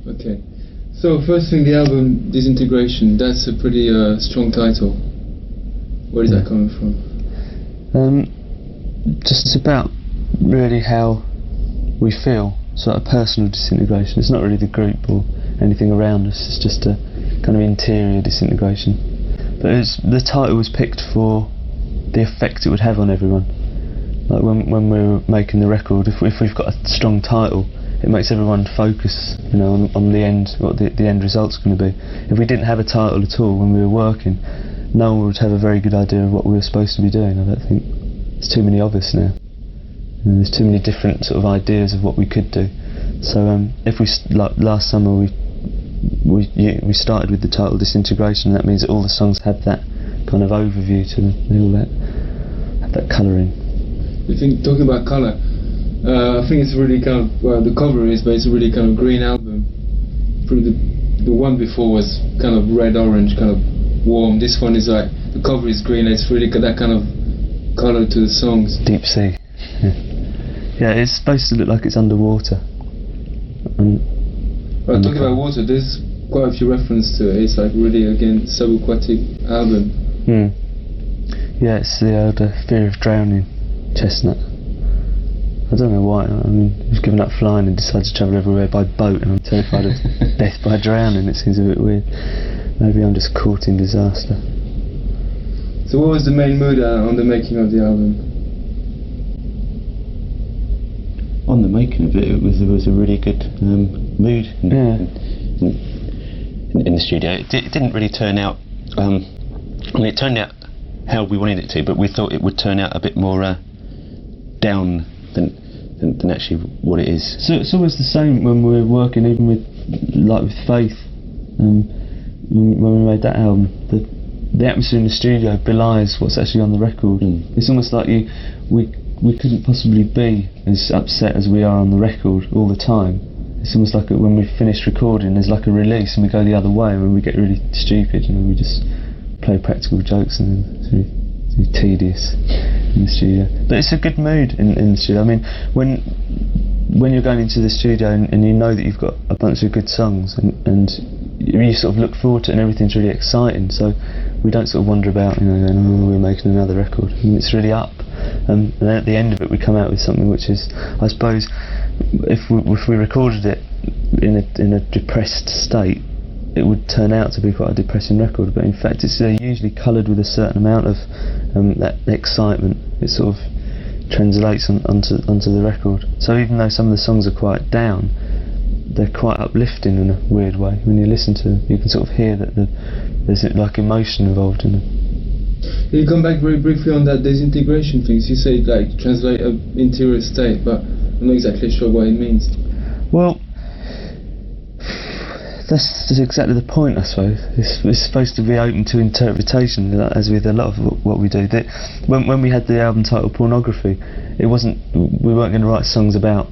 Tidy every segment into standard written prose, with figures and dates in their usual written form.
Okay. So first thing, the album Disintegration. That's a pretty strong title. Where is that coming from? Just about really how we feel, sort of personal disintegration. It's not really the group or anything around us. It's just a kind of interior disintegration. But the title was picked for the effect it would have on everyone. Like when we were making the record, if we've got a strong title, it makes everyone focus, on the end, what the end result's going to be. If we didn't have a title at all when we were working, no one would have a very good idea of what we were supposed to be doing. I don't think there's too many of us now. There's too many different sort of ideas of what we could do. So if we last summer we started with the title Disintegration, that means that all the songs had that kind of overview to them. They all had that colouring. You think, talking about colour, I think it's really kind of, well, the cover is, but it's a really kind of green album. The one before was kind of red-orange, kind of warm. This one is like, the cover is green, it's really got that kind of colour to the songs. Deep sea. Yeah, it's supposed to look like it's underwater. Well, talking about water, there's quite a few references to it. It's like really, again, subaquatic album. Yeah, it's the old Fear of Drowning chestnut. I don't know why. I mean, I was given up flying and decided to travel everywhere by boat, and I'm terrified of death by drowning. It seems a bit weird. Maybe I'm just caught in disaster. So what was the main mood on the making of the album? On the making of it, there was a really good mood in the studio. It didn't really turn out. It turned out how we wanted it to, but we thought it would turn out a bit more down than actually what it is. So it's always the same when we're working, even with Faith. When we made that album, the atmosphere in the studio belies what's actually on the record. It's almost like we couldn't possibly be as upset as we are on the record all the time. It's almost like when we finish recording, there's like a release and we go the other way, and when we get really stupid, we just play practical jokes, and it's really tedious in the studio. But it's a good mood in the studio. I mean, when you're going into the studio and you know that you've got a bunch of good songs, and you sort of look forward to it and everything's really exciting, so we don't sort of wonder about, going, oh, we're making another record. I mean, it's really up. And then at the end of it we come out with something which is, I suppose, if we recorded it in a depressed state, it would turn out to be quite a depressing record, but in fact it's usually coloured with a certain amount of that excitement. It sort of translates onto the record. So even though some of the songs are quite down, they're quite uplifting in a weird way. When you listen to them, you can sort of hear that there's like emotion involved in them. You come back very briefly on that disintegration things. You say like translate an interior state, but I'm not exactly sure what it means. Well, that's exactly the point, I suppose. It's supposed to be open to interpretation, as with a lot of what we do. When we had the album title Pornography, we weren't going to write songs about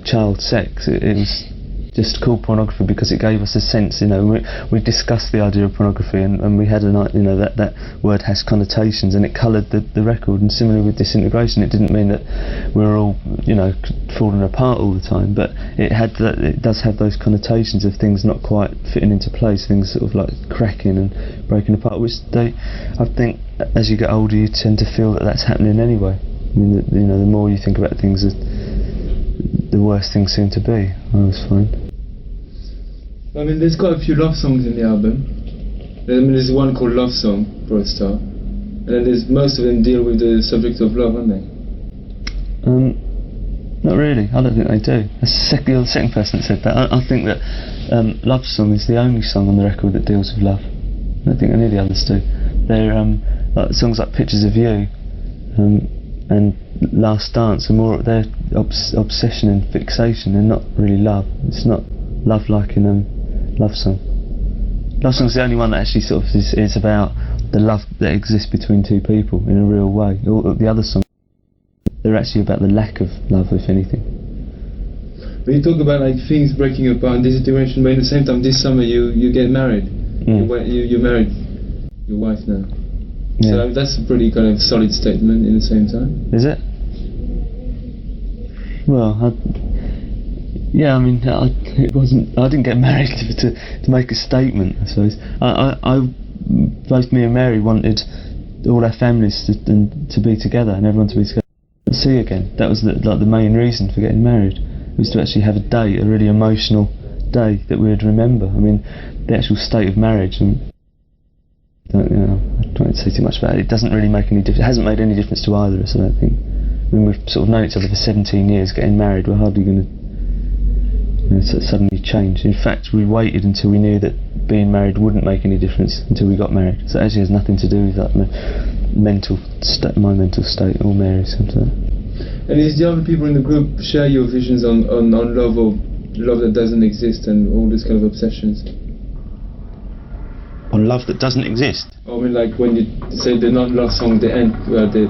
child sex. It was just called Pornography because it gave us a sense. We discussed the idea of pornography, and we had that word has connotations, and it coloured the record. And similarly with Disintegration, it didn't mean that we were all falling apart all the time, but it does have those connotations of things not quite fitting into place, things sort of like cracking and breaking apart, which I think as you get older you tend to feel that that's happening anyway. I mean, the more you think about things, the worse things seem to be, I always find. I mean, there's quite a few love songs in the album. There's one called Love Song, for a start. And then most of them deal with the subject of love, aren't they? Not really. I don't think they do. You're the second person that said that. I think that Love Song is the only song on the record that deals with love. I don't think any of the others do. They're like songs like Pictures of You and Last Dance are more their obsession and fixation. They're not really love. It's not love like in Love Song. Love Song's the only one that actually sort of is about the love that exists between two people in a real way. All the other songs, they're actually about the lack of love, if anything. But you talk about like things breaking apart and disintegration, but at the same time this summer you get married. You married your wife now. Yeah. So that's a pretty kind of solid statement in the same time. Is it? Well, Yeah, I mean, it wasn't. I didn't get married to make a statement, I suppose. Both me and Mary wanted all our families to be together and everyone to be together and see again. That was the main reason for getting married. It was to actually have a day, a really emotional day that we would remember. I mean, the actual state of marriage, and I don't say too much about it. It doesn't really make any difference. It hasn't made any difference to either of us, I don't think. I mean, we've sort of known each other for 17 years. Getting married, we're hardly going to suddenly change. In fact, we waited until we knew that being married wouldn't make any difference until we got married. So it actually has nothing to do with that my mental state or Mary's. Something like that. And is the other people in the group share your visions on love, or love that doesn't exist, and all these kind of obsessions? On love that doesn't exist? I mean, like when you say the non-love song, the end, the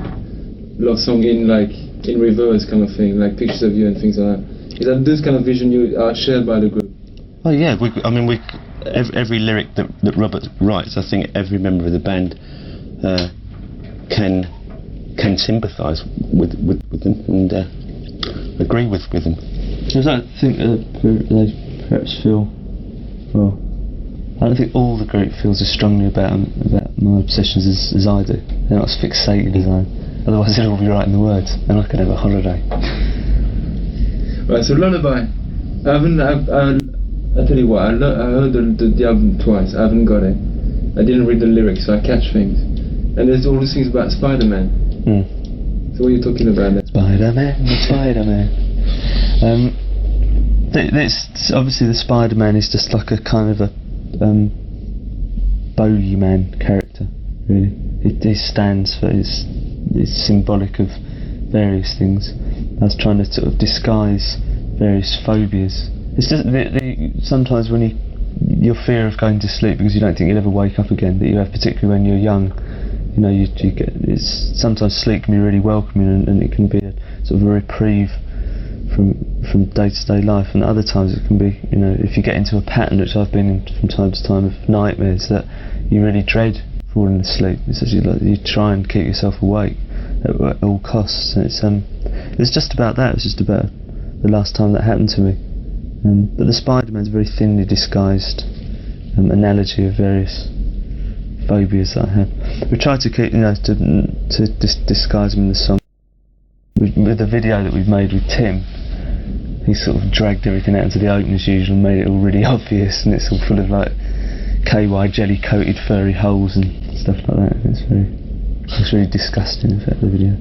love song in reverse kind of thing, like pictures of you and things like that. Is that this kind of vision you are shared by the group? Oh yeah, every lyric that Robert writes, I think every member of the band can sympathise with them and agree with them. Because I think they perhaps feel, well, I don't think all the group feels as strongly about my obsessions as I do. They're not as fixated as I am. Otherwise they'll all be writing the words and I could have a holiday. Right, so Lullaby. I tell you what, I heard the album twice. I haven't got it. I didn't read the lyrics, so I catch things. And there's all these things about Spider-Man. So what are you talking about there? Spider-Man. Obviously the Spider-Man is just like a kind of a bogeyman character, really. It stands for, it's symbolic of various things. I was trying to sort of disguise various phobias. It's just sometimes when your fear of going to sleep because you don't think you'll ever wake up again, that you have, particularly when you're young, you get, it's sometimes sleep can be really welcoming and it can be a sort of a reprieve from day-to-day life, and other times it can be, if you get into a pattern, which I've been in from time to time, of nightmares that you really dread falling asleep. It's actually like you try and keep yourself awake at all costs, and it's just about that. It's just about the last time that happened to me. But the Spider-Man's a very thinly disguised analogy of various phobias that I have. We tried to keep, to disguise them in the song. With the video that we've made with Tim, he sort of dragged everything out into the open as usual and made it all really obvious, and it's all full of like KY jelly coated furry holes and stuff like that. It's really disgusting, in fact, the video.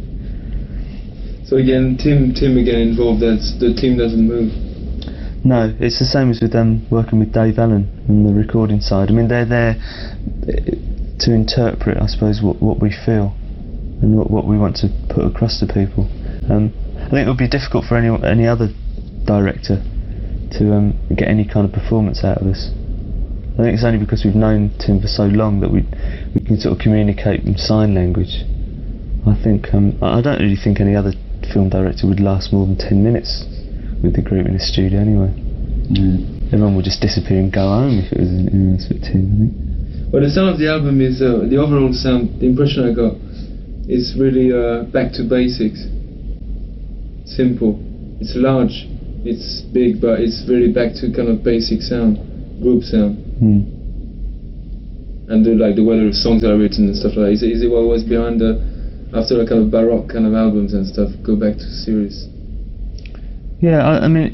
So again, Tim again involved. The team doesn't move. No, it's the same as with working with Dave Allen on the recording side. I mean, they're there to interpret, I suppose, what we feel and what we want to put across to people. I think it would be difficult for any other director to get any kind of performance out of us. I think it's only because we've known Tim for so long that we can sort of communicate in sign language. I think I don't really think any other film director would last more than 10 minutes with the group in the studio anyway. Everyone would just disappear and go home if it was with Tim, I think. Well, the sound of the album is the overall sound. The impression I got is really back to basics. Simple. It's large. It's big, but it's really back to kind of basic sound, group sound. And the way the songs are written and stuff like that. Is it what was behind after the kind of baroque kind of albums and stuff, go back to serious? Yeah, I mean,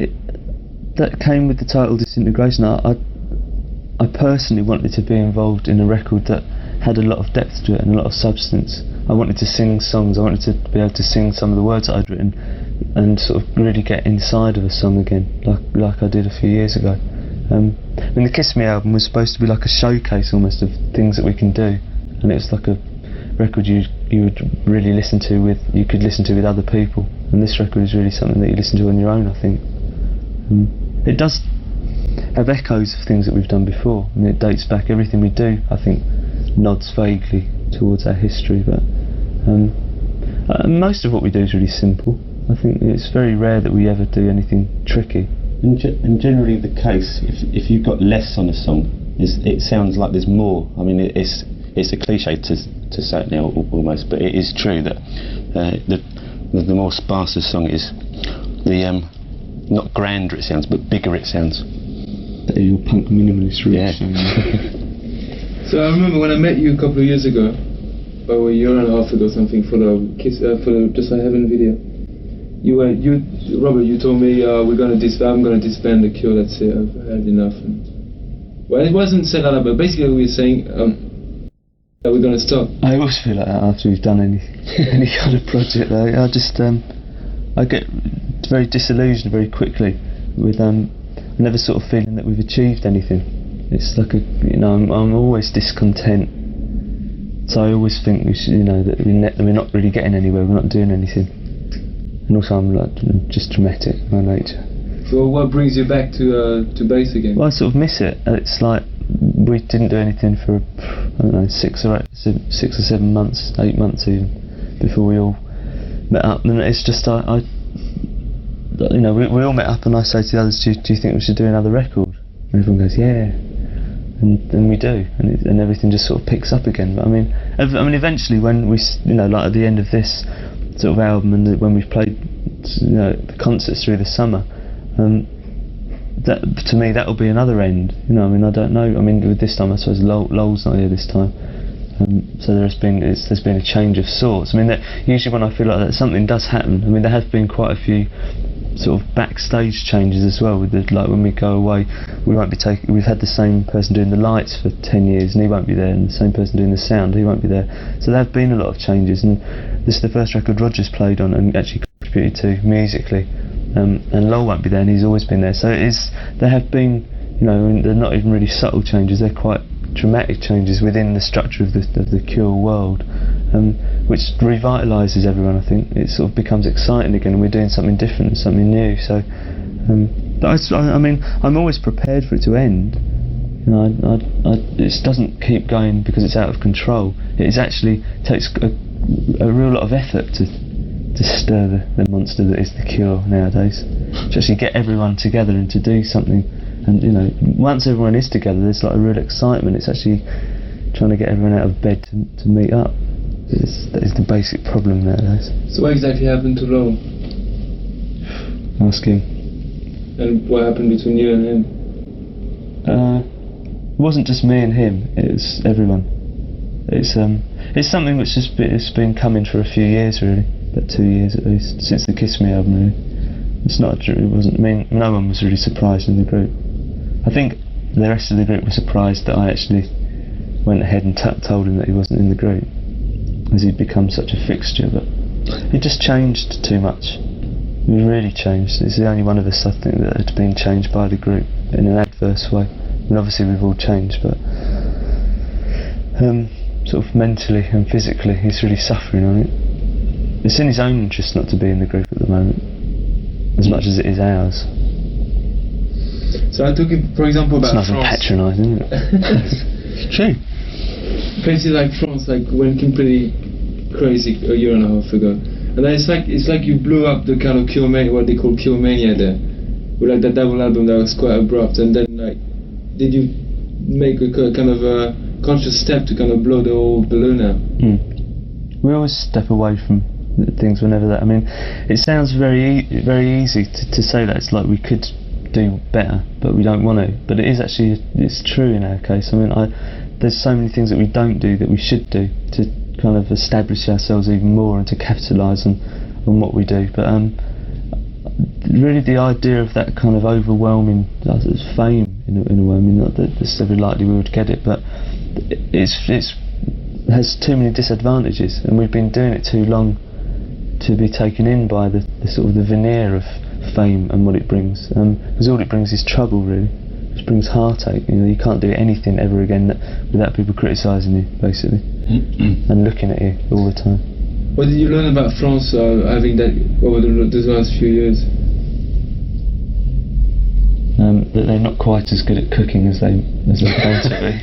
that came with the title Disintegration. I personally wanted to be involved in a record that had a lot of depth to it and a lot of substance. I wanted to sing songs. I wanted to be able to sing some of the words that I'd written and sort of really get inside of a song again, like I did a few years ago. I mean, the Kiss Me album was supposed to be like a showcase almost of things that we can do, and it was like a record you would really listen to you could listen to with other people, and this record is really something that you listen to on your own, I think. It does have echoes of things that we've done before, and it dates back. Everything we do, I think, nods vaguely towards our history, but most of what we do is really simple. I think it's very rare that we ever do anything tricky. And generally the case, if you've got less on a song, it sounds like there's more. I mean, it's a cliche to say it now almost, but it is true that the more sparse a song is, not grander it sounds, but bigger it sounds. That your punk minimalist roots. Yeah. So I remember when I met you a couple of years ago, or a year and a half ago, something, for the Just Like Heaven video. Robert, you told me I'm gonna disband the Cure. That's it. I've had enough. Well, it wasn't said like that, but basically we were saying that we're gonna stop. I always feel like that after we've done any kind of project. Though I get very disillusioned very quickly with never sort of feeling that we've achieved anything. It's like I'm always discontent. So I always think we should, that we're not really getting anywhere. We're not doing anything. And also I'm like just dramatic by nature. So what brings you back to bass again? Well, I sort of miss it. It's like we didn't do anything for I don't know 6 or 7 months, 8 months even, before we all met up. And it's just we all met up and I say to the others, do you think we should do another record? And everyone goes, yeah. And we do, and everything just sort of picks up again. But I mean, eventually when we, like at the end of this sort of album, and when we've played, the concerts through the summer, that to me that'll be another end. I don't know. With this time, I suppose Lowell's not here this time, so there's been a change of sorts. That usually when I feel like that something does happen. There have been quite a few sort of backstage changes as well. With like when we go away, we've had the same person doing the lights for 10 years and he won't be there, and the same person doing the sound, he won't be there. So there have been a lot of changes, and this is the first record Roger's played on and actually contributed to musically, and Lowell won't be there and he's always been there. So there have been, they're not even really subtle changes, they're quite dramatic changes within the structure of the Cure world, which revitalises everyone. I think it sort of becomes exciting again, and we're doing something different, something new. So, but I'm always prepared for it to end. It doesn't keep going because it's out of control. It actually takes a real lot of effort to stir the monster that is the Cure nowadays. To actually get everyone together and to do something. And once everyone is together, there's like a real excitement. It's actually trying to get everyone out of bed to meet up. That is the basic problem nowadays. So what exactly happened to Lowell? Ask him. And what happened between you and him? It wasn't just me and him. It was everyone. It's something which it's been coming for a few years, really, about 2 years at least, since the Kiss Me album. Really, it wasn't. No one was really surprised in the group. I think the rest of the group was surprised that I actually went ahead and told him that he wasn't in the group, as he'd become such a fixture. But he just changed too much. He really changed. He's the only one of us, I think, that had been changed by the group in an adverse way. And obviously we've all changed, but sort of mentally and physically he's really suffering on it. It's in his own interest not to be in the group at the moment, as much as it is ours. So I took it, for example, about it's nothing patronising, isn't it? It's true. Places like France, went completely crazy a year and a half ago, and it's like you blew up the kind of Cure Mania, what they call Cure Mania there, with that double album that was quite abrupt. And then did you make a kind of a conscious step to kind of blow the whole balloon out? We always step away from things whenever that. It sounds very easy to say that. It's like we could do better, but we don't want to. But it is actually, it's true in our case. There's so many things that we don't do that we should do to kind of establish ourselves even more and to capitalise on what we do. But really the idea of that kind of overwhelming fame in a way, not that it's very likely we would get it, but it has too many disadvantages, and we've been doing it too long to be taken in by the sort of the veneer of fame and what it brings, because all it brings is trouble, really. It brings heartache. You can't do anything ever again without people criticising you, basically, and looking at you all the time. What did you learn about France having that over those last few years? That they're not quite as good at cooking as they claim to be.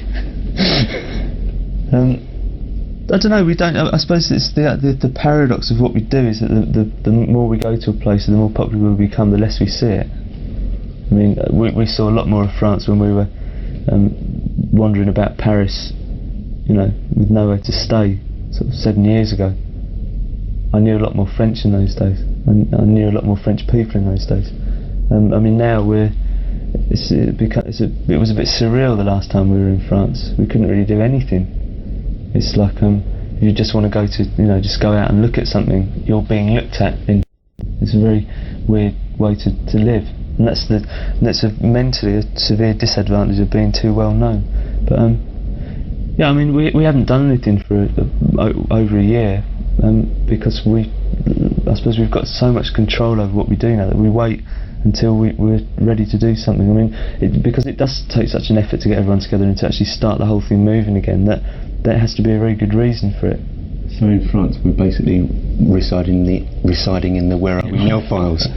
I don't know. We don't. I suppose it's the paradox of what we do is that the more we go to a place, the more popular we become, the less we see it. We saw a lot more of France when we were wandering about Paris, with nowhere to stay, sort of 7 years ago. I knew a lot more French in those days. I knew a lot more French people in those days. I mean, now it was a bit surreal the last time we were in France. We couldn't really do anything. It's like if you just want to go to, just go out and look at something, you're being looked at. It's a very weird way to live, and that's mentally a severe disadvantage of being too well known. But yeah, I mean, we haven't done anything for over a year because I suppose we've got so much control over what we do now that we wait until we're ready to do something. I mean, because it does take such an effort to get everyone together and to actually start the whole thing moving again, that has to be a very good reason for it. So in France, we're basically residing in the Where Are We Now files.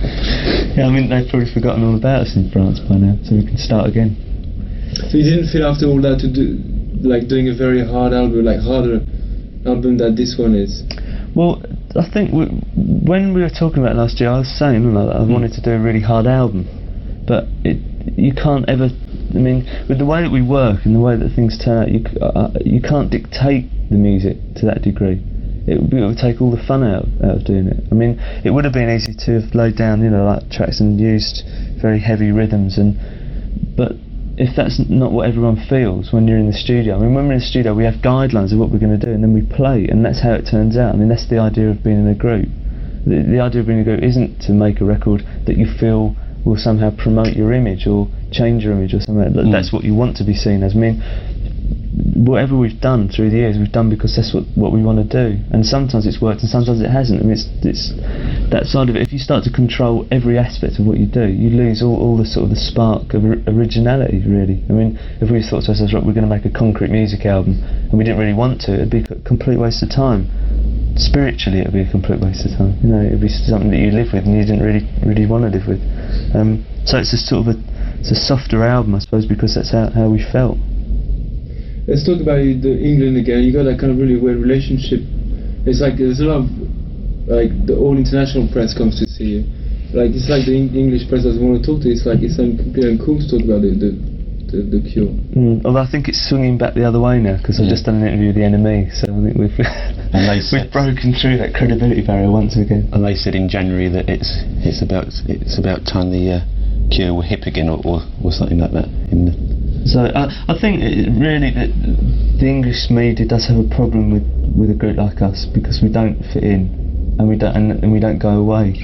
Yeah, I mean, they've probably forgotten all about us in France by now, so we can start again. So you didn't feel after all that to do, like doing a very hard album, like harder album that this one is? Well, I think when we were talking about it last year, I was saying that I wanted to do a really hard album, but you can't ever. I mean, with the way that we work and the way that things turn out, you can't dictate the music to that degree. It would take all the fun out of doing it. I mean, it would have been easy to have laid down, like tracks and used very heavy rhythms, but if that's not what everyone feels when you're in the studio. I mean, when we're in the studio, we have guidelines of what we're going to do, and then we play, and that's how it turns out. I mean, that's the idea of being in a group. The idea of being in a group isn't to make a record that you feel will somehow promote your image or change your image or something. That's what you want to be seen as. I mean, whatever we've done through the years, we've done because that's what we want to do. And sometimes it's worked and sometimes it hasn't. I mean, it's that side of it. If you start to control every aspect of what you do, you lose all the sort of the spark of originality, really. I mean, if we thought to ourselves, right, we're going to make a concrete music album, and we didn't really want to, it'd be a complete waste of time. Spiritually, it'd be a complete waste of time. It'd be something that you live with and you didn't really want to live with. So it's a sort of it's a softer album, I suppose, because that's how we felt. Let's talk about the England again. You got that kind of really weird relationship. It's like there's a lot of the whole international press comes to see you. It's like the English press doesn't want to talk to you. It's completely uncool to talk about the Cure. Although I think it's swinging back the other way now, because I've just done an interview with the NME, so I think we've broken through that credibility barrier once again. And they said in January that it's about time the Cure were hip again, or something like that. So I think really that the English media does have a problem with a group like us, because we don't fit in and we don't go away.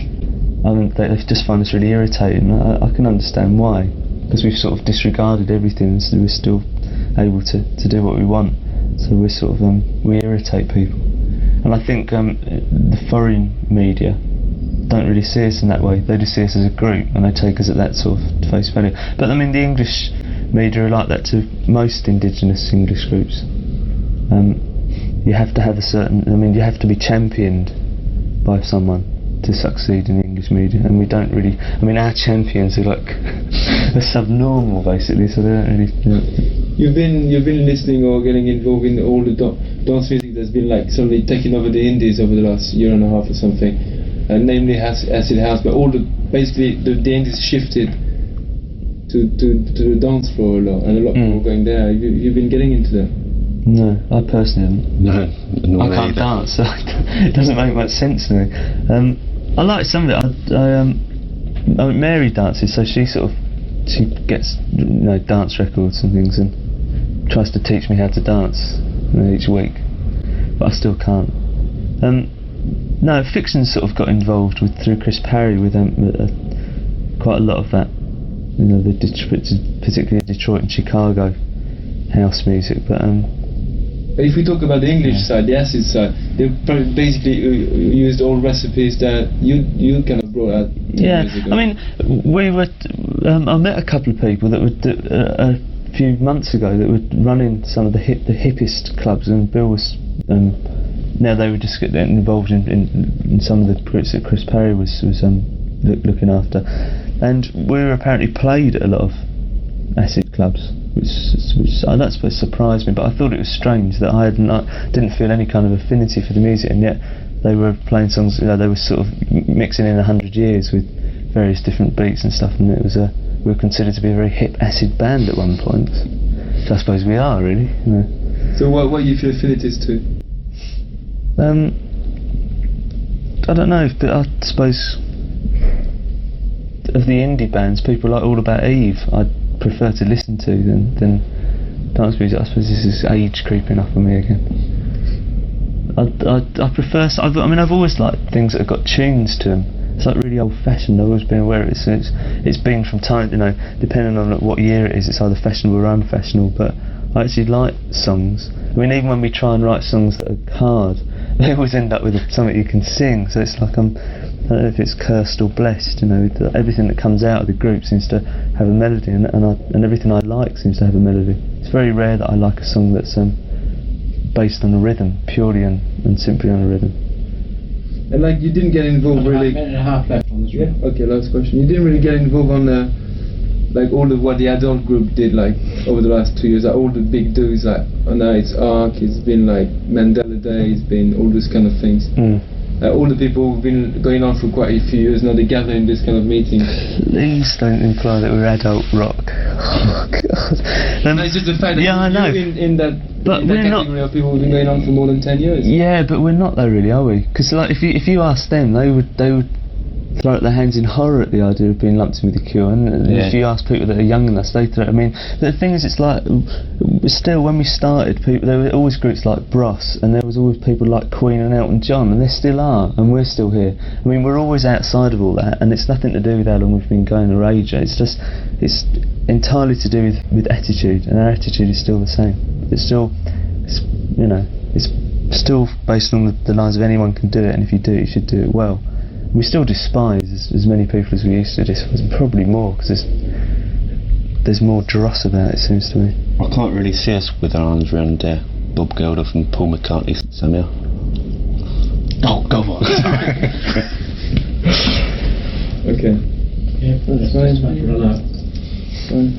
I mean, they just find us really irritating. I can understand why, because we've sort of disregarded everything, and so we're still able to do what we want. So we're sort of we irritate people, and I think the foreign media don't really see us in that way. They just see us as a group, and they take us at that sort of face value. But I mean, the English media are like that to most indigenous English groups. You have to have you have to be championed by someone to succeed in the English media, and we don't really. I mean, our champions are like they're subnormal basically, so they don't really. You've been listening or getting involved in all the dance music that's been suddenly taking over the indies over the last year and a half or something, namely acid house, but basically the indies shifted to the dance floor a lot, and a lot more going there. You've been getting into that? No, I personally haven't. No, I can't dance, so it doesn't make much sense to me. I like some of it. I mean, Mary dances, so she gets dance records and things, and tries to teach me how to dance each week, but I still can't. No, fiction sort of got involved through Chris Parry with quite a lot of that. Particularly Detroit and Chicago house music, but if we talk about the English side, the acid side, they basically used all recipes that you kind of brought out. Yeah, I mean, we were. I met a couple of people that were a few months ago that were running some of the hippest clubs, and Bill was. Now they were just getting involved in some of the groups that Chris Parry was looking after, and we were apparently played at a lot of acid clubs, which I don't suppose surprised me, but I thought it was strange that I didn't feel any kind of affinity for the music, and yet they were playing songs. They were sort of mixing in 100 years with various different beats and stuff, and we were considered to be a very hip acid band at one point. So I suppose we are really. So what do you feel affinities to? I don't know, but I suppose of the indie bands, people like All About Eve, I'd prefer to listen to than dance music. I suppose this is age creeping up on me again. I prefer. I've always liked things that have got tunes to them. It's like really old-fashioned. I've always been aware of it. So it's been from time, depending on what year it is, it's either fashionable or unfashionable. But I actually like songs. Even when we try and write songs that are hard, they always end up with something you can sing. So it's like I don't know if it's cursed or blessed. Everything that comes out of the group seems to have a melody, and everything I like seems to have a melody. It's very rare that I like a song that's based on a rhythm, purely and simply on a rhythm. And you didn't get involved really. A minute and a half left on this one. Yeah. Okay, last question. You didn't really get involved on all of what the adult group did over the last 2 years. All the big do's now it's ARC, it's been Mandela Day, it's been all those kind of things. All the people who've been going on for quite a few years now, they gather in this kind of meeting. Please don't imply that we're adult rock. Oh God. No, it's just the fact that I know. in that category of people who've been going on for more than 10 years. Yeah, but we're not though, really, are we? Because if you ask them, they would throw up their hands in horror at the idea of being lumped in with the Cure. And if you ask people that are younger than us, they throw. The thing is, it's still when we started, there were always groups like Bros, and there was always people like Queen and Elton John, and there still are, and we're still here. We're always outside of all that, and it's nothing to do with how long we've been going or age. It's entirely to do with attitude, and our attitude is still the same. It's still based on the lines of anyone can do it, and if you do it, you should do it well. We still despise as many people as we used to. Probably more, because there's more dross about it, seems to me. I can't really see us with our arms around Bob Geldof and Paul McCartney somehow. Oh, go on. Okay. Yeah, that's fine. Run out. Fine.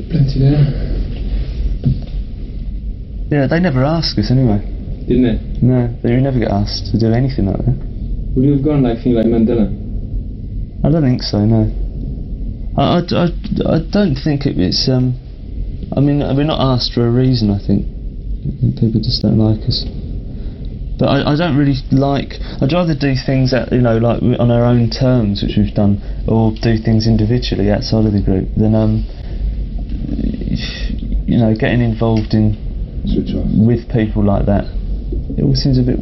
Plenty there. Yeah, they never ask us anyway. Didn't they? No, they never get asked to do anything like that. Would you have gone thing like Mandela? I don't think so, no. I don't think it's we're not asked for a reason, I think. People just don't like us. But I don't really I'd rather do things that, on our own terms, which we've done, or do things individually outside of the group, than getting involved with people like that. It all seems a bit